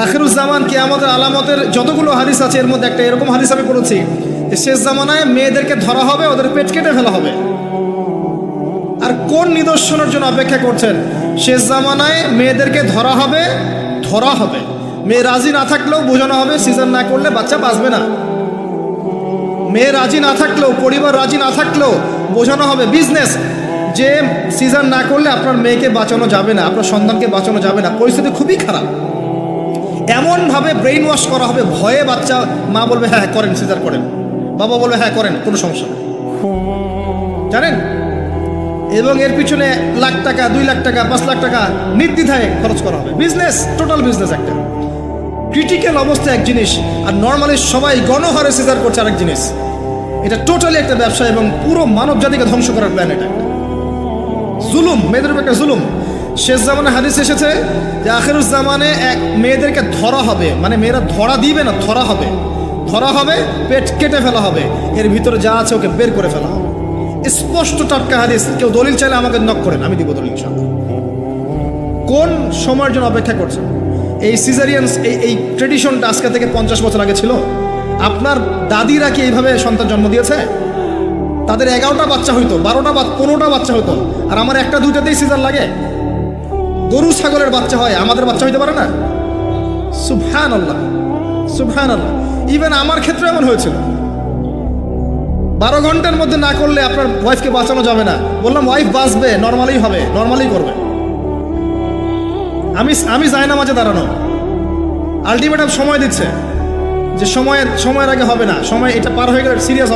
আখিরুজ্জামান কিয়ামতের আলামতের যতগুলো হাদিস আছে এর মধ্যে একটা এরকম হাদিস আমি পড়েছি যে শেষ জামানায় মেয়েদেরকে ধরা হবে, ওদের পেট কেটে ফেলা হবে। আর কোন নিদর্শনের জন্য অপেক্ষা করছেন? শেষ জামানায় মেয়েদেরকে ধরা হবে, মেয়ে রাজি না থাকলেও বোঝানো হবে সিজার না করলে বাচ্চা বাঁচবে না। মেয়ে রাজি না থাকলেও, পরিবার রাজি না থাকলেও বোঝানো হবে বিজনেস যে সিজার না করলে আপনার মেয়েকে বাঁচানো যাবে না, আপনার সন্তানকে বাঁচানো যাবে না, পরিস্থিতি খুবই খারাপ। এমনভাবে ব্রেইন ওয়াশ করা হবে, ভয়ে বাচ্চা, মা বলবে হ্যাঁ করেন, সিজার করেন, বাবা বলবে হ্যাঁ করেন, কোনো সমস্যা নেই, জানেন। এবং এর পিছনে লাখ টাকা, 2 লাখ টাকা, 5 লাখ টাকা নির্দ্বিধায় খরচ করা হবে। বিজনেস, টোটাল বিজনেস একটা ক্রিটিক্যাল অবস্থা এক জিনিস, আর নর্মালি সবাই গণহারে সিজার করছে আরেক জিনিস। এটা টোটালি একটা ব্যবসা এবং পুরো মানব জাতিকে ধ্বংস করার প্ল্যান। এটা জুলুম, মেয়েদের উপর একটা জুলুম। শেষ জামানে হাদিস এসেছে যে আখিরুজ্জামানে মেয়েদেরকে ধরা হবে, মানে মেয়েরা ধরা দিবে না, ধরা হবে, পেট কেটে ফেলা হবে, এর ভিতরে যা আছে ওকে বের করে ফেলা হবে। স্পষ্ট টাটকা হাদিস। কেউ দলিল চাইলে আমাকে নক করেন, আমি দিব দলিল ইনশাআল্লাহ। কোন সময়ের জন্য অপেক্ষা করছেন? এই সিজারিয়ানস, এই ট্রেডিশনটা আজকে থেকে 50 বছর আগে ছিল। আপনার দাদিরা কি এইভাবে সন্তান জন্ম দিয়েছে? তাদের 11টা বাচ্চা হইতো, 12টা 15টা বাচ্চা হতো, আর আমার 1টা 2টাতেই সিজার লাগে। গরু ছাগলের বাচ্চা হয়, আমাদের বাচ্চা হইতে পারে না? সুবহানাল্লাহ, সুবহানাল্লাহ। ইভেন আমার ক্ষেত্রে এমন হয়েছিল। 12 ঘন্টার মধ্যে না করলে আপনার ওয়াইফকে বাঁচানো যাবে না। বললাম ওয়াইফ বাঁচবে, নর্মালি হবে, নর্মালি করবে। আমি যাই না মাঝে দাঁড়ানো, আলটিমেটাম সময় দিচ্ছে যে সময়ের আগে হবে না, সময় এটা পার হয়ে গেলে সিরিয়াস